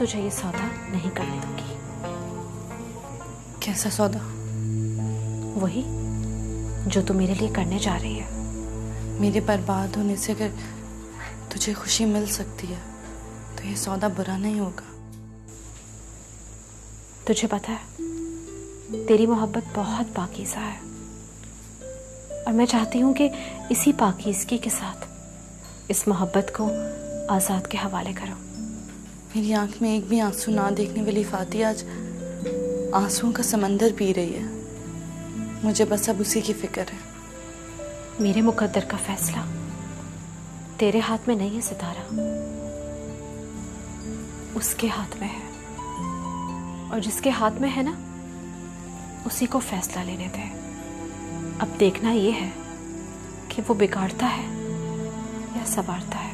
तुझे ये सौदा नहीं करने दूंगी। कैसा सौदा? वही जो तू मेरे लिए करने जा रही है। मेरे बर्बाद होने से अगर तुझे खुशी मिल सकती है तो ये सौदा बुरा नहीं होगा। तुझे पता है तेरी मोहब्बत बहुत पाकीज़ा है और मैं चाहती हूँ कि इसी पाकीज़गी के साथ इस मोहब्बत को आज़ाद के हवाले करो। मेरी आंख में एक भी आंसू ना देखने वाली फाती आज आंसुओं का समंदर पी रही है। मुझे बस अब उसी की फिक्र है। मेरे मुकद्दर का फैसला तेरे हाथ में नहीं है सितारा, उसके हाथ में है और जिसके हाथ में है ना उसी को फैसला लेने दे। अब देखना ये है कि वो बिगाड़ता है या संवारता है।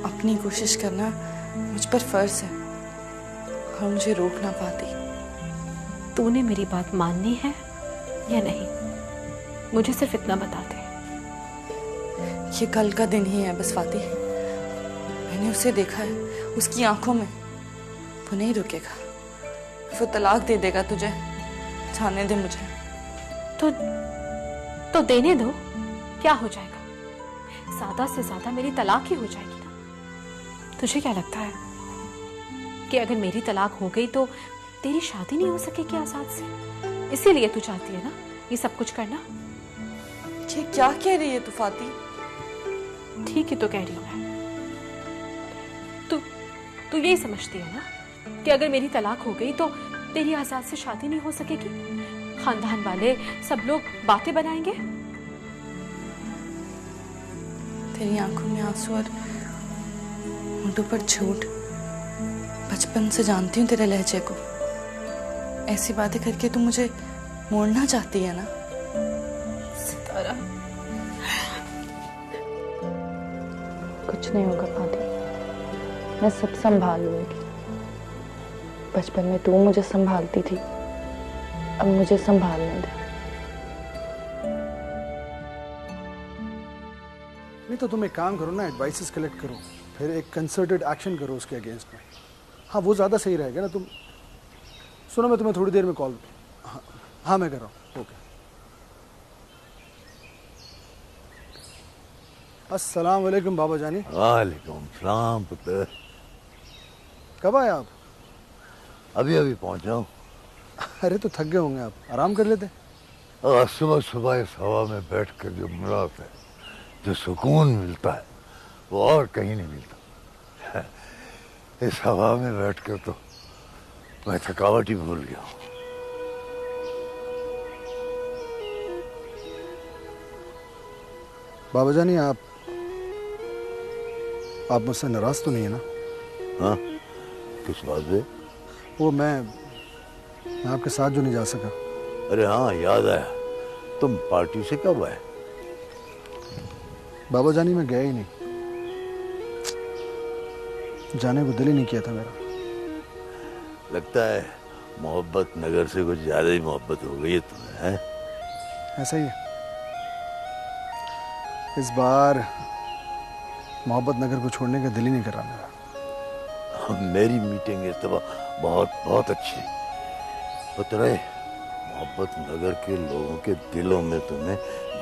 अपनी कोशिश करना मुझ पर फर्ज है और मुझे रोक ना पाती। तूने मेरी बात माननी है या नहीं, मुझे सिर्फ इतना बता दे। ये कल का दिन ही है बस फाती। मैंने उसे देखा है, उसकी आंखों में। वो नहीं रुकेगा, वो तलाक दे देगा तुझे। जाने दे मुझे। तो देने दो, क्या हो जाएगा? ज्यादा से ज्यादा मेरी तलाक ही हो जाएगी ना। तुझे क्या लगता है कि अगर मेरी तलाक हो गई तो तेरी शादी नहीं हो सकेगी आजाद से? इसीलिए तू चाहती है ना ये सब कुछ करना? ये क्या कह रही है तू फाती? ठीक ही तो कह रही हूं मैं। तू यही समझती है ना कि अगर मेरी तलाक हो गई तो तेरी आजाद से शादी नहीं हो सकेगी, खानदान वाले सब लोग बातें बनाएंगे। तेरी आंखों में आंसू और होंठों पर झूठ। बचपन से जानती हूँ तेरे लहजे को। ऐसी बातें करके तू मुझे मोड़ना चाहती है ना? सितारा, कुछ नहीं होगा फाती, मैं सब संभाल लूंगी। बचपन में तू मुझे संभालती थी, अब मुझे संभालने दे। नहीं तो तुम एक काम करो ना, एडवाइसेस कलेक्ट करो, फिर एक कंसर्टेड एक्शन करो उसके अगेंस्ट में। हाँ वो ज़्यादा सही रहेगा ना। तुम सुनो, मैं तुम्हें थोड़ी देर में कॉल। हाँ मैं कर रहा हूँ। ओके। अस्सलाम वालेकुम बाबा जानी। वालेकुम सलाम पुत्र। कब आए आप? अभी अभी पहुंचा हूँ। अरे तो थक गए होंगे आप, आराम कर लेते। और सुबह सुबह इस हवा में बैठ कर जो मिला है, जो सुकून मिलता है वो और कहीं नहीं मिलता। इस हवा में बैठकर तो मैं थकावट ही भूल गया हूँ। बाबा जानी आप मुझसे नाराज तो नहीं है ना? हाँ, किस बात से? वो मैं आपके साथ जो नहीं जा सका। अरे हाँ, याद आया, तुम पार्टी से कब आए? बाबा जानी मैं गया ही नहीं, जाने को दिल ही नहीं किया था मेरा। लगता है मोहब्बत नगर से कुछ ज्यादा ही मोहब्बत हो गई है तुम्हें, हैं? ऐसा ही है, इस बार मोहब्बत नगर को छोड़ने का दिल ही नहीं कर रहा मेरा। मेरी मीटिंग इस दफा बहुत बहुत अच्छी उतरे। मोहब्बत नगर के लोगों के दिलों में तुम्हें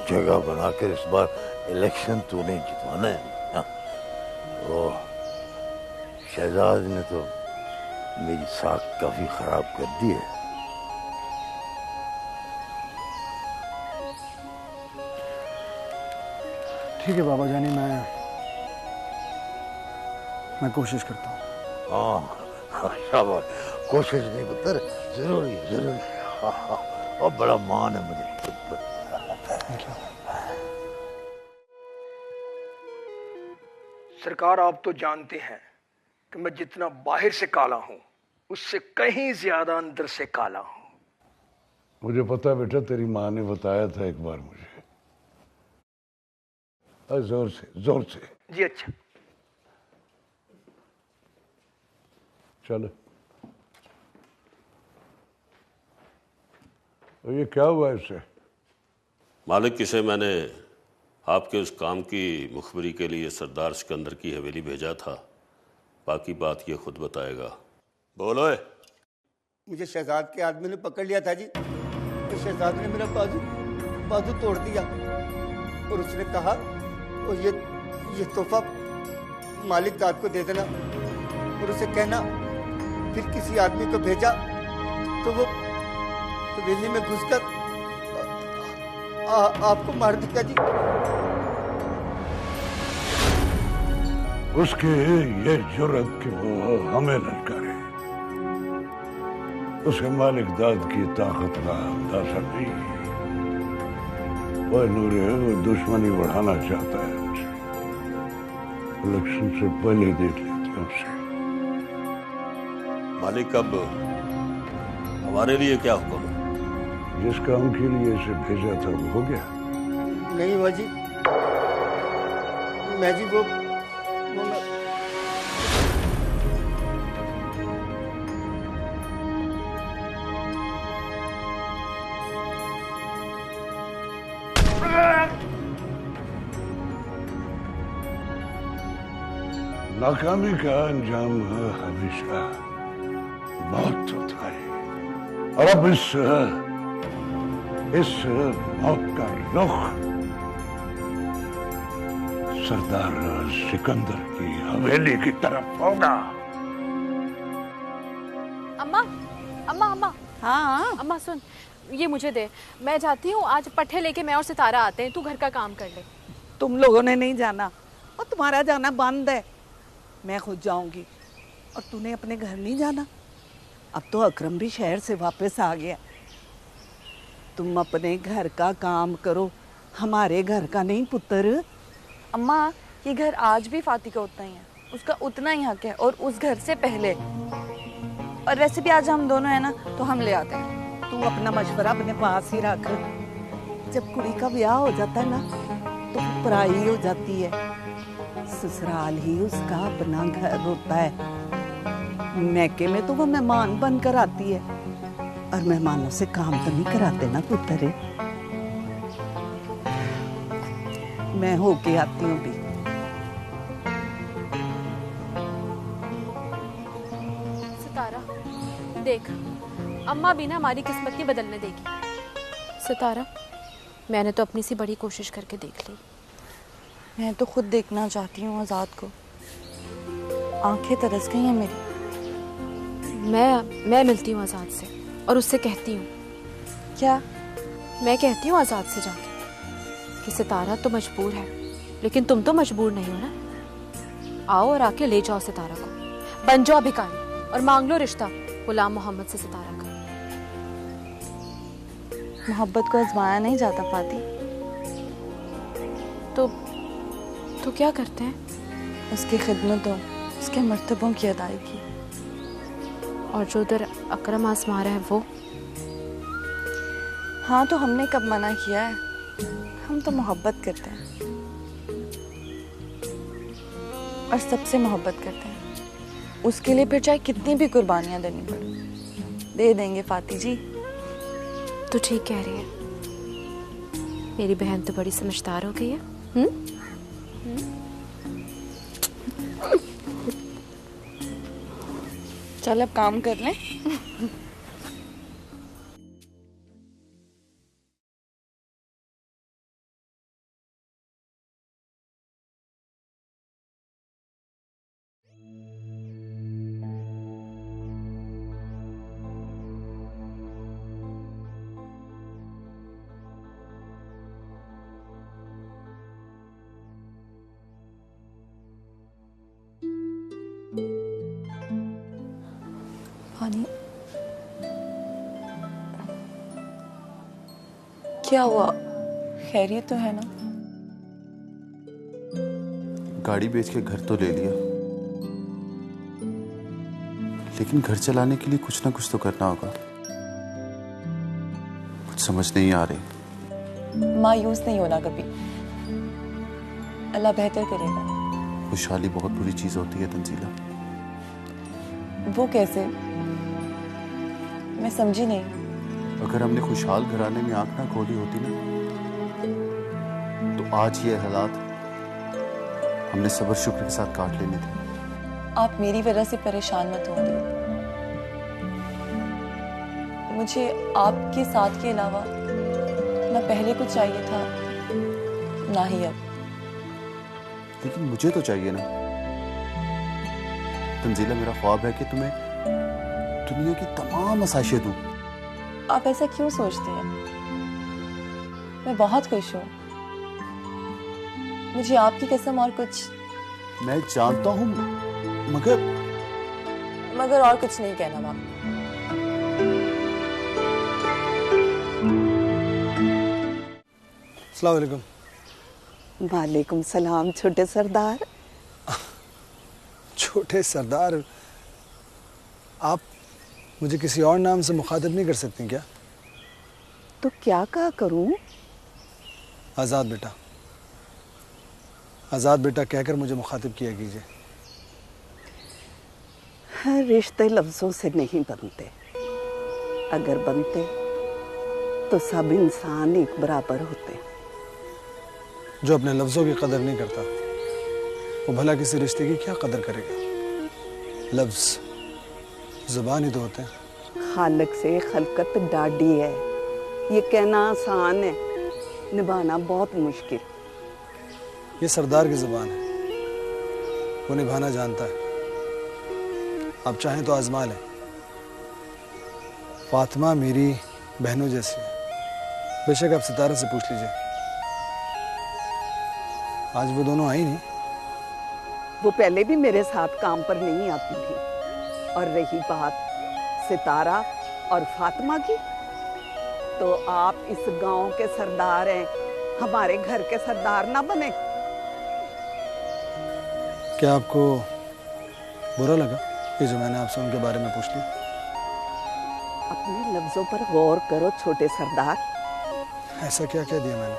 जगह बनाकर इस बार इलेक्शन तो नहीं जितवाना है। हाँ? वो शहजाद ने तो मेरी साख काफी खराब कर दी है। ठीक है बाबा जानी, मैं कोशिश करता हूँ। हाँ, शाबाश। कोशिश नहीं पुत्र, जरूरी जरूरी। और बड़ा मान है मुझे तुम पर। सरकार, आप तो जानते हैं कि मैं जितना बाहर से काला हूं उससे कहीं ज्यादा अंदर से काला हूं। मुझे पता है बेटा, तेरी माँ ने बताया था एक बार मुझे। जोर से जोर से। जी अच्छा। चलो। तो ये क्या हुआ इससे? मालिक, इसे मैंने आपके उस काम की मुखबरी के लिए सरदार सिकंदर की हवेली भेजा था। बाकी बात ये खुद बताएगा। बोलो। मुझे शहजाद के आदमी ने पकड़ लिया था जी। तो शहजाद ने मेरा बाजू तोड़ दिया और उसने कहा और ये तोहफा मालिक दाद को दे देना और उसे कहना फिर किसी आदमी को भेजा तो वो हवेली में घुसकर आपको मार देगा जी। उसके ये जुर्रत कि वो हमें ललकारे, उसे मालिक दाद की ताकत का अंदाजा नहीं। वह नूरे वो दुश्मनी बढ़ाना चाहता है हमसे। इलेक्शन से पहले देख लेते हैं उसे। मालिक अब हमारे लिए क्या हुक्म है? जिस काम के लिए इसे भेजा था वो हो गया? नहीं हुआ जी। मैं जी वो नाकामी का अंजाम हमेशा मौत होता है और अब इस मौत का रुख सरदार सिकंदर की हवेली की तरफ होगा। अम्मा अम्मा अम्मा। हाँ अम्मा सुन, ये मुझे दे, मैं जाती हूँ। आज पट्टे लेके मैं और सितारा आते हैं, तू घर का काम कर ले। तुम लोगों ने नहीं जाना और तुम्हारा जाना बंद है। मैं खुद जाऊंगी। और तूने अपने घर नहीं जाना? अब तो अकरम भी शहर से वापस आ गया। तुम अपने घर का काम करो, हमारे घर का नहीं पुत्र। अम्मा, ये घर आज भी फाती का उतना ही है, उसका उतना ही हक है और उस घर से पहले। और वैसे भी आज हम दोनों हैं ना, तो हम ले आते हैं। तू अपना मशवरा अपने पास ही रख। जब कुड़ी का ब्याह हो जाता है ना तो वो पराई हो जाती है। ससुराल ही उसका अपना घर होता है। मैके में तो वो मेहमान बनकर आती है और मेहमानों से काम तो नहीं कराते ना पुत्र। मैं होके आती हूँ भी। सितारा देख, अम्मा भी ना हमारी किस्मत नहीं बदलने देगी। सितारा, मैंने तो अपनी सी बड़ी कोशिश करके देख ली। मैं तो खुद देखना चाहती हूँ आज़ाद को। आंखें तरस गई हैं मेरी। मैं मिलती हूँ आज़ाद से और उससे कहती हूँ। क्या? मैं कहती हूँ आज़ाद से जाके कि सितारा तो मजबूर है, लेकिन तुम तो मजबूर नहीं हो ना। आओ और आके ले जाओ सितारा को, बन जाओ भिखारी और मांग लो रिश्ता गुलाम मोहम्मद से सितारा का। मोहब्बत को आजमाया नहीं जाता फाती। तो क्या करते हैं? उसकी खिदमतों, उसके मर्तबों की अदायगी। और जो उधर अकरम आजमा रहा है वो? हाँ, तो हमने कब मना किया है? हम तो मोहब्बत करते हैं और सबसे मोहब्बत करते हैं। उसके लिए फिर चाहे कितनी भी कुर्बानियां देनी पड़े, दे देंगे फाती जी। तो ठीक कह रही है। मेरी बहन तो बड़ी समझदार हो गई है। चल अब काम कर लें। पानी क्या हुआ? खैरियत तो है ना? गाड़ी बेच के घर तो ले लिया, लेकिन घर चलाने के लिए कुछ ना कुछ तो करना होगा। कुछ समझ नहीं आ रही। मायूस नहीं होना कभी, अल्लाह बेहतर करेगा। खुशहाली बहुत बुरी चीज होती है तंजीला। वो कैसे? मैं समझी नहीं। अगर हमने खुशहाल घराने में आंख ना खोली होती ना, तो आज ये हालात हमने सब्र शुक्र के साथ काट लेने थे। आप मेरी वजह से परेशान मत होंगे। मुझे आपके साथ के अलावा ना पहले कुछ चाहिए था ना ही अब। लेकिन मुझे तो चाहिए ना। तंजीला, मेरा ख्वाब है कि तुम्हें दुनिया की तमाम आसाइशें दूं। आप ऐसा क्यों सोचते हैं? मैं बहुत खुश हूँ। मुझे आपकी कसम और कुछ। मैं जानता हूँ, मगर और कुछ नहीं कहना बाप। अस्सलाम वालेकुम। वालेकुम सलाम छोटे सरदार। छोटे सरदार, आप मुझे किसी और नाम से मुखातिब नहीं कर सकती क्या? तो क्या कहा करूं? आज़ाद बेटा। आज़ाद बेटा कहकर मुझे मुखातिब किया कीजिए। हर रिश्ते लफ्ज़ों से नहीं बनते। अगर बनते तो सब इंसान एक बराबर होते। जो अपने लफ्ज़ों की कदर नहीं करता वो भला किसी रिश्ते की क्या कदर करेगा? लफ्ज़ ज़ुबान ही तो होते हैं। खालिक से खलकत डाढ़ी है, ये कहना आसान है, निभाना बहुत मुश्किल। ये सरदार की ज़ुबान है, वो निभाना जानता है। आप चाहें तो आजमा लें। फातिमा मेरी बहनों जैसी है। बेशक आप सितारा से पूछ लीजिए। आज वो दोनों आई नहीं। वो पहले भी मेरे साथ काम पर नहीं आती थी। और रही बात सितारा और फातिमा की, तो आप इस गांव के सरदार हैं, हमारे घर के सरदार ना बने। क्या आपको बुरा लगा ये जो मैंने आपसे उनके बारे में पूछ लिया? अपने लफ्जों पर गौर करो छोटे सरदार। ऐसा क्या कह दिया मैंने?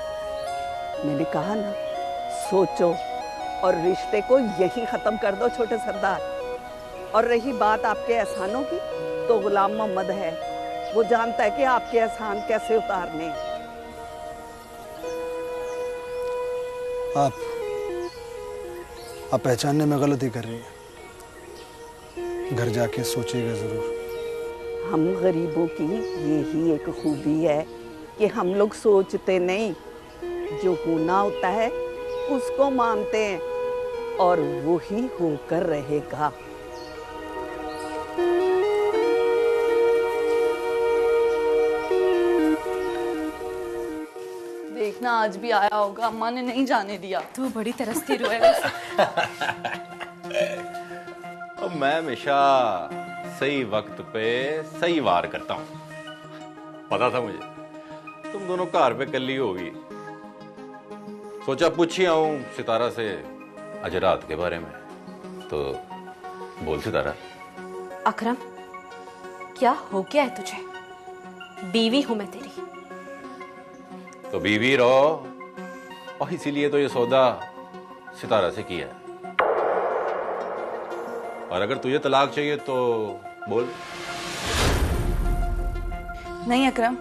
मैंने कहा ना, सोचो और रिश्ते को यही खत्म कर दो छोटे सरदार। और रही बात आपके एहसानों की, तो गुलाम मोहम्मद है, वो जानता है कि आपके एहसान कैसे उतारने। आप पहचानने में गलती कर रही हैं। घर जाके सोचिएगा जरूर। हम गरीबों की यही एक खूबी है कि हम लोग सोचते नहीं, जो होना होता है उसको मानते हैं और वो ही होकर रहेगा। देखना आज भी आया होगा, अम्मा ने नहीं जाने दिया। तू बड़ी तरसती रू है। मैं हमेशा सही वक्त पे सही वार करता हूँ। पता था मुझे तुम दोनों घर पे कल ही होगी। सोचा पूछी आऊं सितारा से आज रात के बारे में। तो बोल सितारा। अकरम, क्या हो गया है तुझे? बीवी हूं मैं तेरी। तो बीवी रहो, और इसीलिए तो ये सौदा सितारा से किया है। और अगर तुझे तलाक चाहिए तो बोल। नहीं अकरम,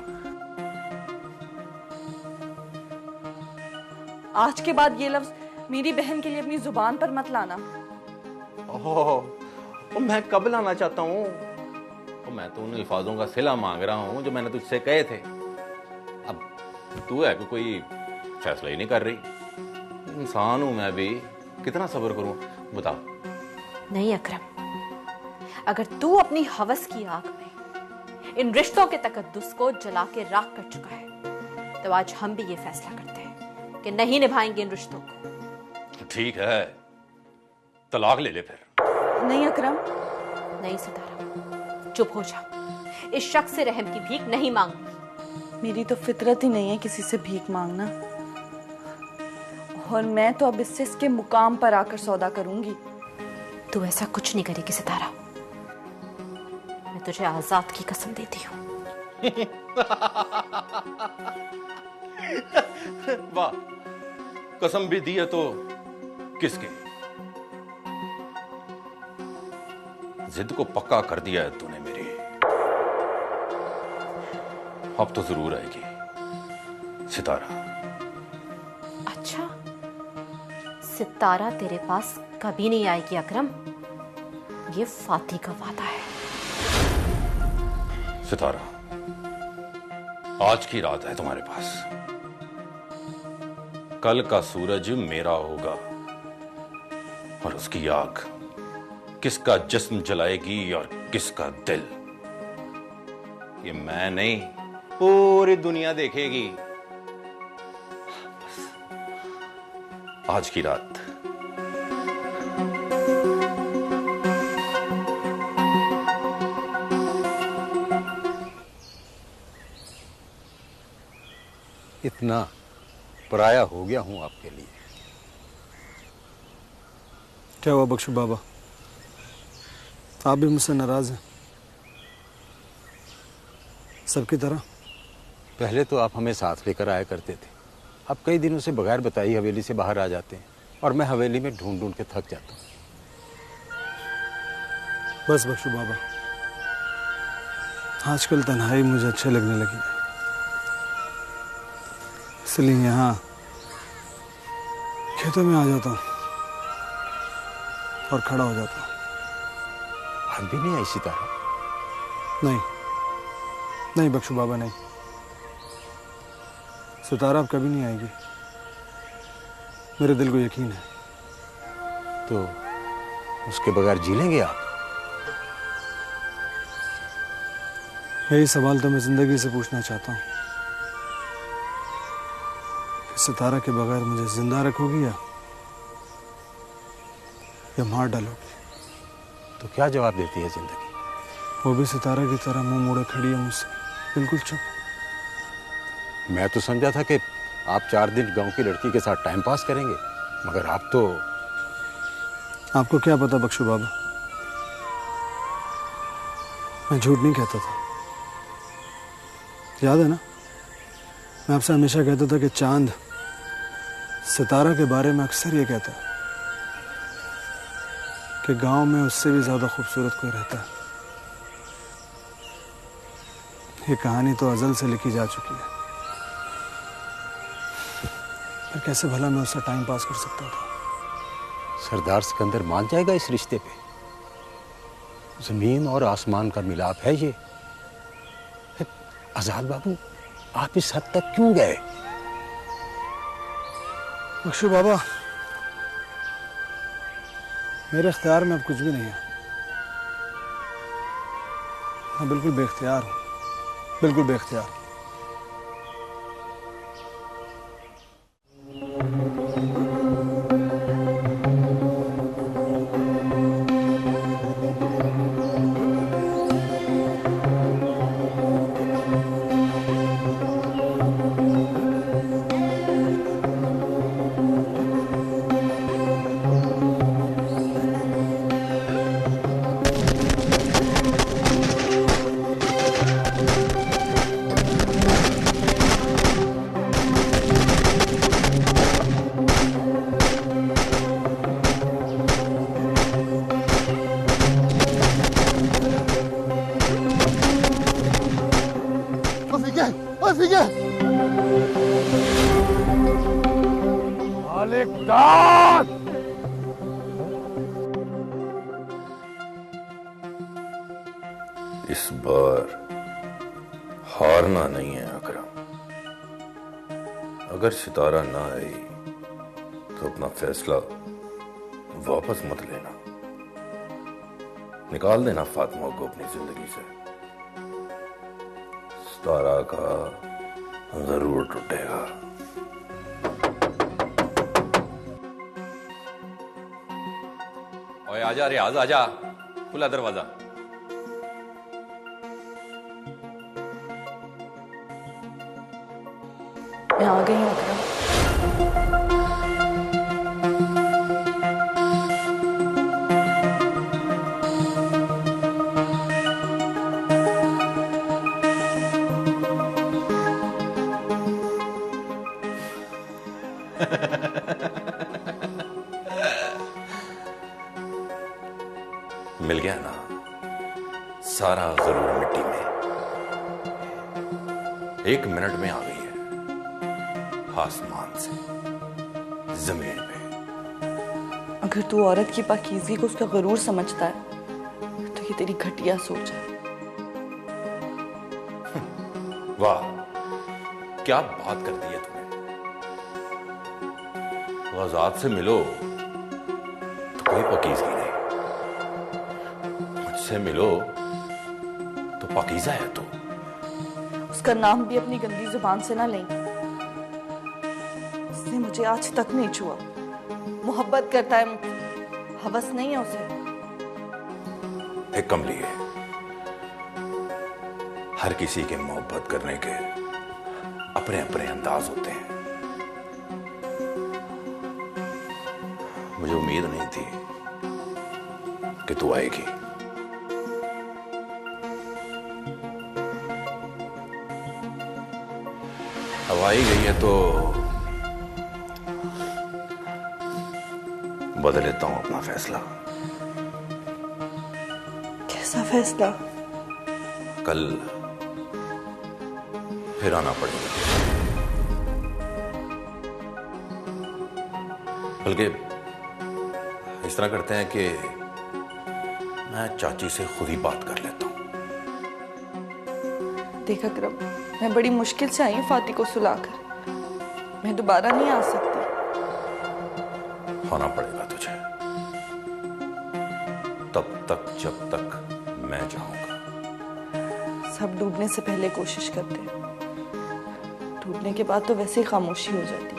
आज के बाद ये लफ्ज मेरी बहन के लिए अपनी जुबान पर मत लाना। ओह, मैं कब लाना चाहता हूँ? मैं तो उन अल्फाजों का सिला मांग रहा हूँ जो मैंने तुझसे कहे थे। अब तू है कि कोई फैसला ही नहीं कर रही। इंसान हूं मैं भी, कितना सब्र करूं बताओ। नहीं अकरम, अगर तू अपनी हवस की आग में इन रिश्तों के तकद्दुस को जला के राख कर चुका है, तो आज हम भी ये फैसला करते हैं कि नहीं निभाएंगे इन रिश्तों को। ठीक है, तलाक ले ले फिर। नहीं अकरम। नहीं सितारा, चुप हो जा। इस शख्स से रहम की भीख नहीं मांगनी। मेरी तो फितरत ही नहीं है किसी से भीख मांगना, और मैं तो अब इससे इसके मुकाम पर आकर सौदा करूंगी। तू ऐसा कुछ नहीं करेगी सितारा, मैं तुझे आजाद की कसम देती हूँ। वाह, कसम भी दी है तो किसके? जिद को पक्का कर दिया है तूने मेरी। अब तो जरूर आएगी सितारा। अच्छा, सितारा तेरे पास कभी नहीं आएगी अकरम, ये फाती का वादा है। सितारा, आज की रात है तुम्हारे पास। कल का सूरज मेरा होगा और उसकी आग किसका जिस्म जलाएगी और किसका दिल, ये मैं नहीं पूरी दुनिया देखेगी। बस आज की रात इतना पराया हो गया हूं आपके लिए। क्या हुआ बख्शू बाबा, आप भी मुझसे नाराज हैं? सबकी तरह? पहले तो आप हमें साथ लेकर आया करते थे, अब कई दिनों से बगैर बताई हवेली से बाहर आ जाते हैं और मैं हवेली में ढूंढ ढूंढ के थक जाता हूँ। बस बख्शू बाबा, आजकल तन्हाई मुझे अच्छे लगने लगी है, इसलिए यहाँ खेतों में आ जाता हूँ और खड़ा हो जाता हूँ। हम भी नहीं आई सितारा? नहीं नहीं बख्शू बाबा, नहीं, सितारा अब कभी नहीं आएगी, मेरे दिल को यकीन है। तो उसके बगैर जी लेंगे आप? यही सवाल तो मैं जिंदगी से पूछना चाहता हूँ कि सितारा के बगैर मुझे जिंदा रखोगी या मार डालोगी? तो क्या जवाब देती है जिंदगी? वो भी सितारा की तरह मुंह मोड़े खड़ी है मुझसे, बिल्कुल चुप। मैं तो समझा था कि आप 4 दिन गांव की लड़की के साथ टाइम पास करेंगे, मगर आप तो... आपको क्या पता बख्शू बाबा, मैं झूठ नहीं कहता था, याद है ना? मैं आपसे हमेशा कहता था कि चांद सितारा के बारे में अक्सर ये कहता है कि गांव में उससे भी ज्यादा खूबसूरत कोई रहता है। ये कहानी तो अजल से लिखी जा चुकी है, फिर कैसे भला मैं उससे टाइम पास कर सकता था? सरदार सिकंदर मान जाएगा इस रिश्ते पे? जमीन और आसमान का मिलाप है ये। आजाद बाबू, आप इस हद तक क्यों गए? बख्शू बाबा, मेरे इख्तियार में अब कुछ भी नहीं है, मैं बिल्कुल बेख्तियार हूं, बिल्कुल बेख्तियार। इस बार हारना नहीं है अकरम। अगर सितारा ना आई तो अपना फैसला वापस मत लेना, निकाल देना फातिमा को अपनी जिंदगी से। सितारा का जरूर टूटेगा। ओए आजा रियाज, आजा, खुला दरवाजा। मैं आ गई हूँ अकरम। मिल गया ना सारा जरूर मिट्टी में। 1 मिनट में आ गई है आसमान से जमीन पे। अगर तू औरत की पाकीज़गी को उसका गरूर समझता है तो ये तेरी घटिया सोच है। वाह, क्या बात कर दी है तूने? आजाद से मिलो तो कोई पकीजगी नहीं, मुझसे मिलो तो पाकीज़ा है तू। उसका नाम भी अपनी गंदी जुबान से ना लें। उसने मुझे आज तक नहीं छुआ। मोहब्बत करता है मुझसे, हवस नहीं है उसे। एक कमली है, हर किसी के मोहब्बत करने के अपने अपने अंदाज होते हैं। मुझे उम्मीद नहीं थी कि तू आएगी। अब आई गई है तो बदल लेता हूं अपना फैसला। कैसा फैसला? कल फिर आना पड़ेगा, बल्कि इस तरह करते हैं कि मैं चाची से खुद ही बात कर लेता हूं। देख अकरम, मैं बड़ी मुश्किल से आई हूँ फाती को सुलाकर। मैं दोबारा नहीं आ सकती। आना पड़ेगा तुझे, तब तक जब तक मैं चाहूंगा। सब डूबने से पहले कोशिश करते हैं, डूबने के बाद तो वैसे ही खामोशी हो जाती।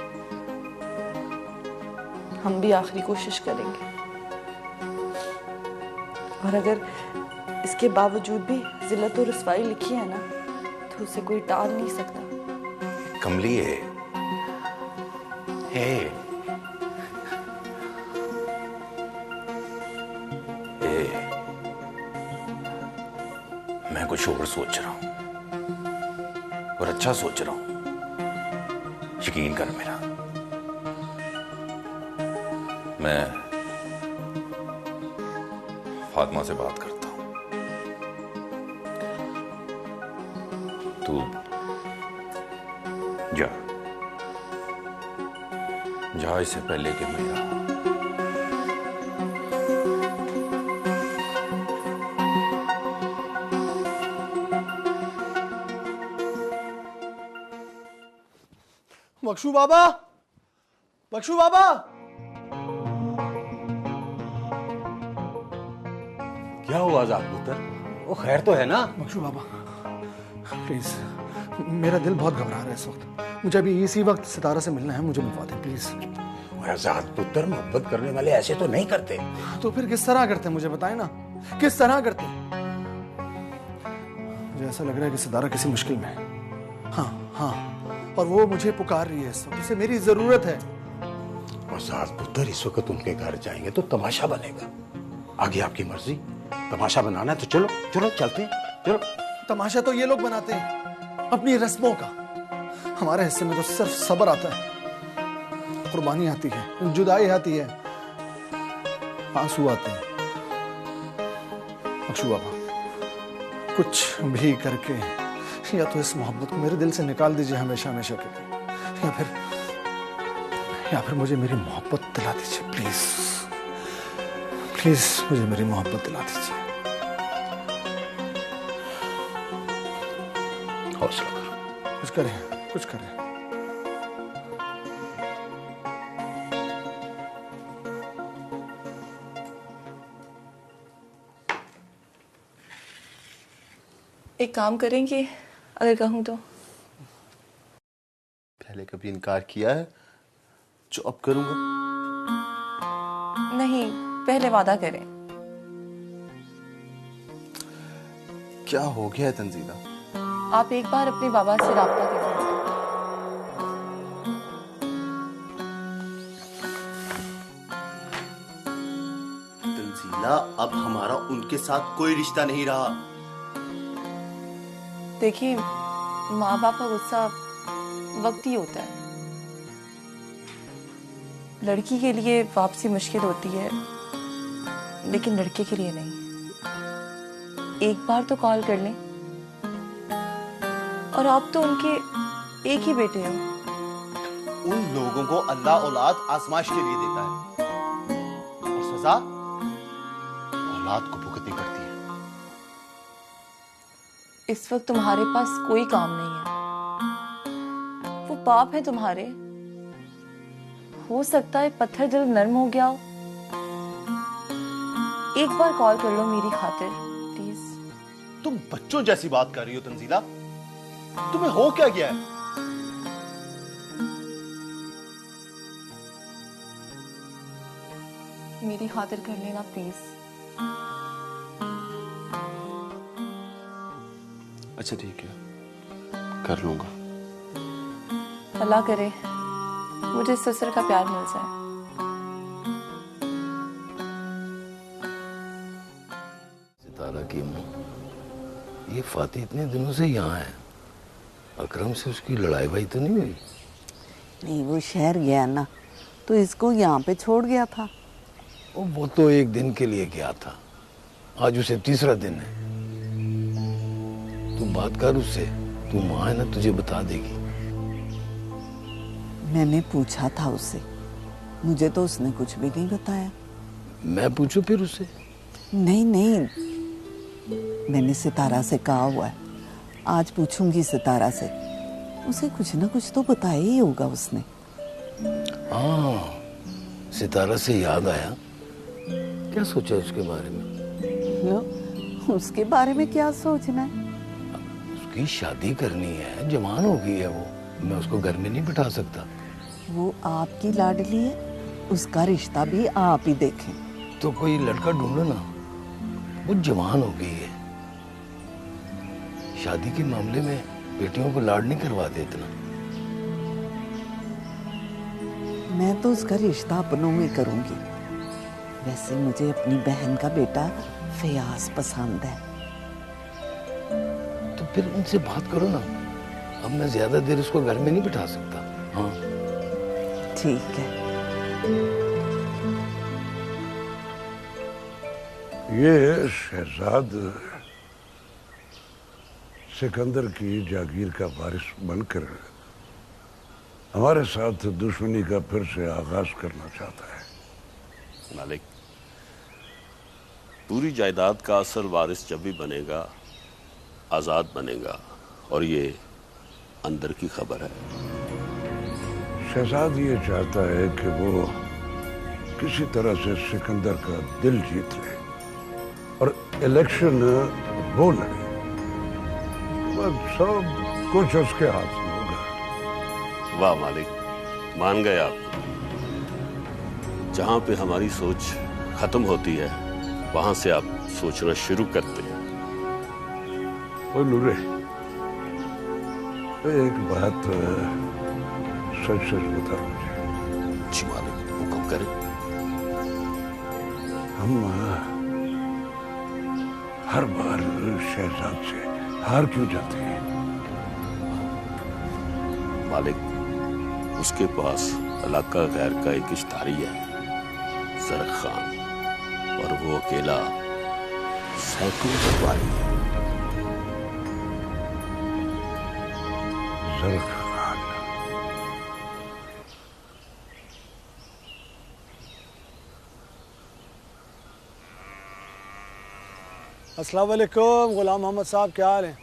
हम भी आखिरी कोशिश करेंगे, और अगर इसके बावजूद भी जिल्लत और रुसवाई लिखी है ना, तो उसे कोई टाल नहीं सकता। कमली है, मैं कुछ और सोच रहा हूं, और अच्छा सोच रहा हूं, यकीन कर मेरा। मैं फातिमा से बात करता हूं, तू जा इससे पहले कि मेरा बख्शू बाबा, बख्शू बाबा। क्या हुआ आजाद पुत्र? वो खैर तो है ना? बख्शू बाबा प्लीज, मेरा दिल बहुत घबरा रहा है इस वक्त। मुझे अभी इसी वक्त सितारा से मिलना है, मुझे मिलवा दे प्लीज। आजाद पुत्र, मोहब्बत करने वाले ऐसे तो नहीं करते। तो फिर किस तरह करते हैं, मुझे बताए ना, किस तरह करते हैं? मुझे ऐसा लग रहा है कि सितारा किसी मुश्किल में है। हाँ हाँ, और वो मुझे पुकार रही है इस वक्त, उसे मेरी जरूरत है। आजाद पुत्र, इस वक्त उनके घर जाएंगे तो तमाशा बनेगा। आगे आपकी मर्जी, तमाशा बनाना है तो चलो चलो चलते हैं, चलो। तमाशा तो ये लोग बनाते हैं अपनी रस्मों का, हमारे हिस्से में तो सिर्फ सब्र आता है, कुर्बानी आती है, जुदाई आती है, आंसू आते हैं। बख्शू बाबा, कुछ भी करके या तो इस मोहब्बत को मेरे दिल से निकाल दीजिए हमेशा हमेशा के लिए, या फिर मुझे मेरी मोहब्बत दिला दीजिए प्लीज। प्लीज मुझे मेरी मोहब्बत दिला दीजिए। हौसला करो, कुछ करें, कुछ करें। एक काम करेंगे अगर कहूं तो? पहले कभी इनकार किया है जो अब करूंगा? नहीं, पहले वादा करें। क्या हो गया है तंजीला? आप एक बार अपने बाबा से राब्ता करें। तंजीला, अब हमारा उनके साथ कोई रिश्ता नहीं रहा। देखिए, माँ बाप का गुस्सा वक्त ही होता है। लड़की के लिए वापसी मुश्किल होती है, लेकिन लड़के के लिए नहीं। एक बार तो कॉल कर लें। और आप तो उनके एक ही बेटे हो। उन लोगों को अल्लाह औलाद आजमाइश के लिए देता है, और सजा औलाद को भुगतनी पड़ती है। इस वक्त तुम्हारे पास कोई काम नहीं है, बाप है तुम्हारे, हो सकता है पत्थर दिल नर्म हो गया हो। एक बार कॉल कर लो मेरी खातिर प्लीज। तुम बच्चों जैसी बात कर रही हो तंजीला, तुम्हें हो क्या गया है? मेरी खातिर कर लेना प्लीज। अच्छा ठीक है, कर लूंगा। अल्लाह करे मुझे ससुर का प्यार मिल जाए। सितारा की अम्मी, ये फाती इतने दिनों से यहाँ है, अकरम से उसकी लड़ाई भाई तो नहीं हुई? नहीं, वो शहर गया ना तो इसको यहाँ पे छोड़ गया था। वो तो एक दिन के लिए गया था, आज उसे तीसरा दिन है। तू बात कर उससे, तू माँ है ना, तुझे बता देगी। मैंने पूछा था उससे, मुझे तो उसने कुछ भी नहीं बताया। मैं पूछूं फिर उससे? नहीं नहीं, मैंने सितारा से कहा हुआ है, आज पूछूंगी सितारा से, उसे कुछ ना कुछ तो बताया ही होगा उसने। हाँ, सितारा से याद आया, क्या सोचा उसके बारे में? लो, उसके बारे में क्या सोचना है? उसकी शादी करनी है, जवान हो गई है वो, मैं उसको घर में नहीं बिठा सकता। वो आपकी लाडली है, उसका रिश्ता भी आप ही देखें। तो कोई लड़का ढूंढो ना, वो जवान हो गई है। शादी के मामले में बेटियों को लाड नहीं करवा देते ना। मैं तो उसका रिश्ता अपनों में करूंगी। वैसे मुझे अपनी बहन का बेटा फयाज पसंद है। तो फिर उनसे बात करो ना, अब मैं ज्यादा देर उसको घर में नहीं बिठा सकता। हाँ ठीक है। ये शहजाद सिकंदर की जागीर का वारिस बनकर हमारे साथ दुश्मनी का फिर से आगाज करना चाहता है। मालिक, पूरी जायदाद का असल वारिस जब भी बनेगा, आजाद बनेगा, और ये अंदर की खबर है। शहजाद ये चाहता है कि वो किसी तरह से सिकंदर का दिल जीत ले और इलेक्शन वो लड़े। बस सब कुछ उसके हाथ में होगा। वाह मालिक, मान गए आप। जहां पे हमारी सोच खत्म होती है, वहां से आप सोचना शुरू करते हैं। ओ नूरे, एक बात सच सच बता मुझे। जी मालिक, हुक्म करें। हम हर बार शहजाद से हार क्यों जाते हैं? मालिक, उसके पास इलाका गैर का एक इश्तारी है, जरक खान, और वो अकेला सैकड़ों सवारी है। जरक खान। अस्सलाम वालेकुम गुलाम मोहम्मद साहब, क्या हाल है?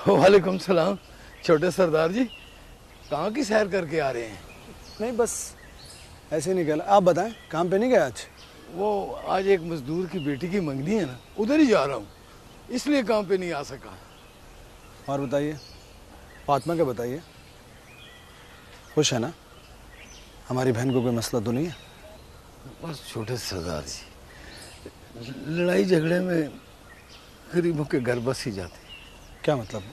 वालेकुम सलाम। छोटे सरदार जी, कहाँ की सैर करके आ रहे हैं? नहीं, बस ऐसे नहीं गया। आप बताएं, काम पे नहीं गए आज? वो आज एक मजदूर की बेटी की मंगनी है ना, उधर ही जा रहा हूँ, इसलिए काम पे नहीं आ सका। और बताइए, फातिमा का बताइए, खुश है ना? हमारी बहन को कोई मसला तो नहीं है? बस छोटे सरदार जी, लड़ाई झगड़े में गरीबों के घर बस ही जाते। क्या मतलब?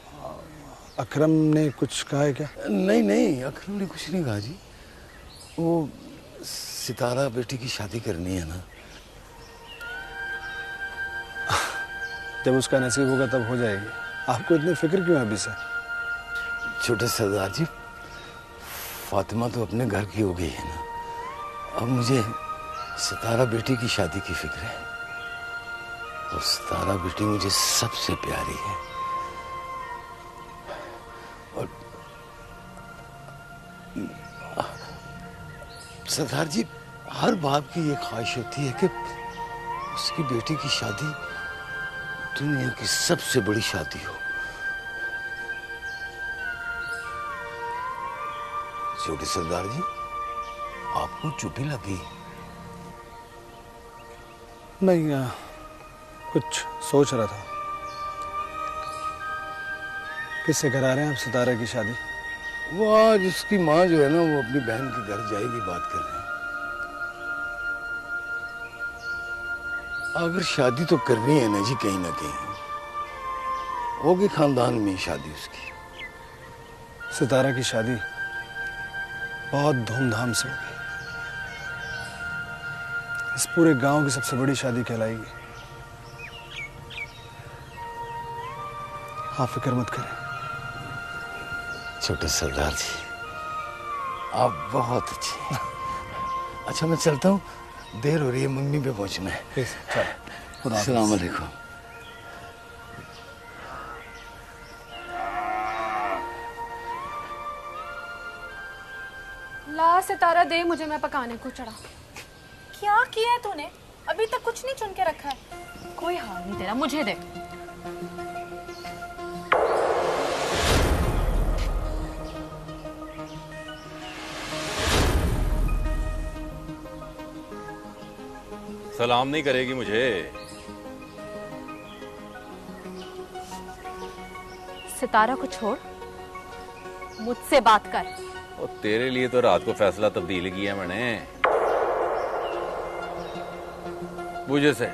अकरम ने कुछ कहा है क्या? नहीं नहीं, अकरम ने कुछ नहीं कहा जी। वो सितारा बेटी की शादी करनी है ना। जब उसका नसीब होगा तब हो जाएगी। आपको इतनी फिक्र क्यों है अभी से? छोटे सरदार जी, फातिमा तो अपने घर की हो गई है ना, अब मुझे सितारा बेटी की शादी की फिक्र है। और सितारा बेटी मुझे सबसे प्यारी है। और सरदार जी, हर बाप की ये ख्वाहिश होती है कि उसकी बेटी की शादी दुनिया की सबसे बड़ी शादी हो। छोटे सरदार जी, आपको चुप्पी लगी? नहीं, कुछ सोच रहा था। किससे करा रहे हैं आप सितारा की शादी? वो आज उसकी माँ जो है ना, वो अपनी बहन के घर जाएगी, बात कर रहे हैं। अगर शादी तो करनी है ना जी, कहीं ना कहीं होगी, खानदान में शादी उसकी। सितारा की शादी बहुत धूमधाम से होगी। इस पूरे गांव की सबसे बड़ी शादी कहलाएगी। आप फिक्र मत करें। छोटे सरदार जी, आप बहुत अच्छे। अच्छा, मैं चलता हूँ, देर हो रही है, मम्मी पे पहुंचना है। अस्सलाम वालेकुम। ला सितारा दे मुझे, मैं पकाने को चढ़ा। क्या किया है तूने? अभी तक कुछ नहीं चुन के रखा है। कोई हाल नहीं तेरा, मुझे दे। सलाम नहीं करेगी मुझे? सितारा को छोड़, मुझसे बात कर। और तेरे लिए तो रात को फैसला तब्दील किया मैंने। मुझे से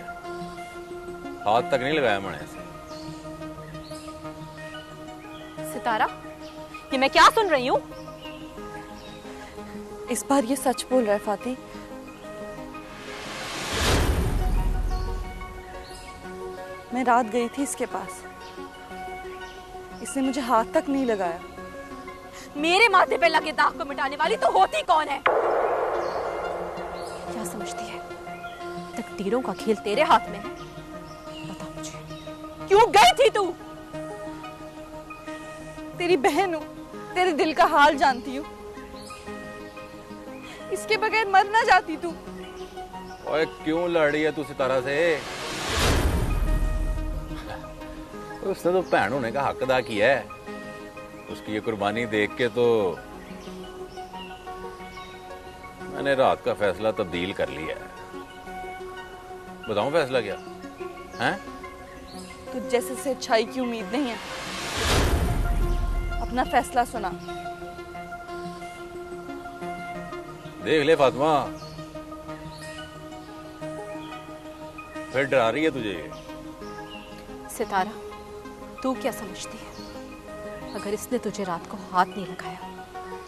हाथ तक नहीं लगाया मैंने से। सितारा, ये मैं क्या सुन रही हूँ? इस बार ये सच बोल रहा है फाती। मैं रात गई थी इसके पास, इसने मुझे हाथ तक नहीं लगाया। मेरे माथे पे लगे दाग को मिटाने वाली तो होती कौन है? क्या समझती है तकदीरों का खेल तेरे हाथ में है? बता मुझे, क्यों गई थी तू? तेरी बहन हूँ, तेरे दिल का हाल जानती हूँ। इसके बगैर मर ना जाती तू। ओए, क्यों लड़ रही है तू सितारा से? उसने तो भैन होने का हक अदा किया है। उसकी ये कुर्बानी देख के तो मैंने रात का फैसला तब्दील कर लिया है। बताऊं फैसला क्या है? तुझ जैसे से अच्छाई की उम्मीद नहीं है। अपना फैसला सुना। देख ले फातिमा, फिर डरा रही है तुझे। सितारा, तू क्या समझती है? अगर इसने तुझे रात को हाथ नहीं लगाया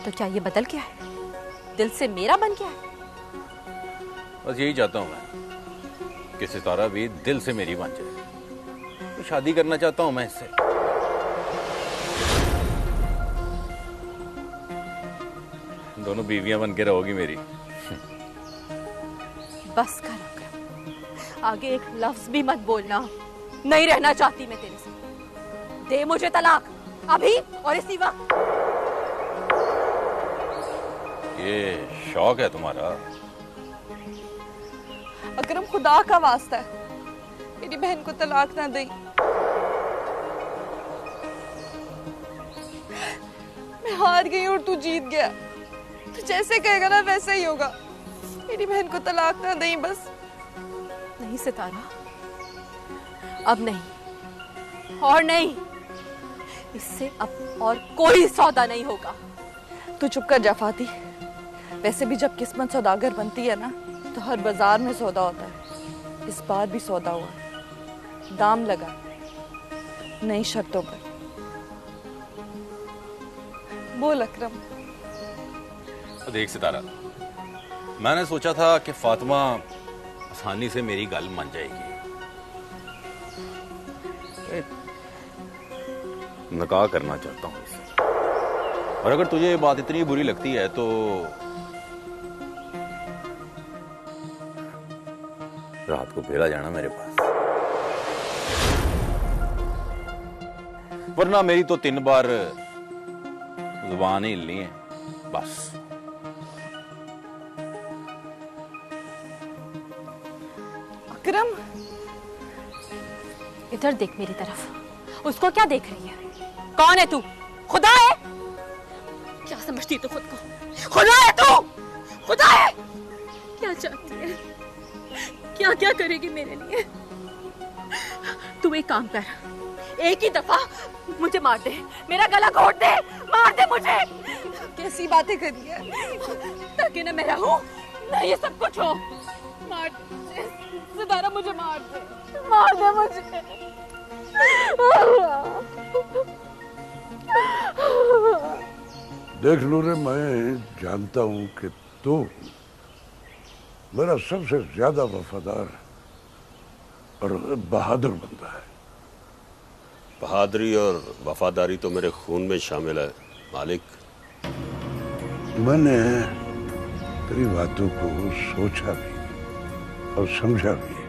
तो क्या ये बदल गया है? दिल से मेरा बन गया है? बस यही चाहता हूं मैं कि सितारा भी दिल से मेरी बन जाए। तो शादी करना चाहता हूं मैं इससे। दोनों बीवियां बन के रहोगी मेरी। बस कर अकरम, आगे एक लफ्ज भी मत बोलना। नहीं रहना चाहती मैं तेरे से। दे मुझे तलाक, अभी और इसी वक्त। ये शौक है तुम्हारा? अकरम, खुदा का वास्ता है, मेरी बहन को तलाक ना दे। मैं हार गई और तू जीत गया। तू जैसे कहेगा ना वैसे ही होगा। मेरी बहन को तलाक ना दे बस। नहीं सितारा, अब नहीं और नहीं। इससे अब और कोई सौदा नहीं होगा। तू चुप कर जा फाती। वैसे भी जब किस्मत सौदागर बनती है ना, तो हर बाजार में सौदा होता है। इस बार भी सौदा हुआ। दाम लगा, नई शर्तों पर। बोल अकरम। देख सितारा, मैंने सोचा था कि फातिमा आसानी से मेरी गल मान जाएगी। निकाह करना चाहता हूं इससे। और अगर तुझे ये बात इतनी बुरी लगती है तो रात को भेजा जाना मेरे पास। वरना मेरी तो 3 बार जुबान ही हिलनी है बस। अकरम, इधर देख मेरी तरफ। उसको क्या देख रही है? कौन है तू? खुदा है? क्या समझती है तू खुद को? खुदा है तू, खुदा है। क्या चाहती है, क्या क्या करेगी मेरे लिए? तू एक काम कर, एक ही दफा मुझे मार दे, मेरा गला घोट दे, मार दे मुझे। कैसी बातें कर रही है? ताकि ना मैं रहूं ना ये सब कुछ हो। मार दे सितारा, मुझे मार दे, मार दे मुझे। देख लो रे, मैं जानता हूं कि तू मेरा सबसे ज्यादा वफादार और बहादुर बंदा है। बहादुरी और वफादारी तो मेरे खून में शामिल है मालिक। मैंने तेरी बातों को सोचा भी और समझा भी।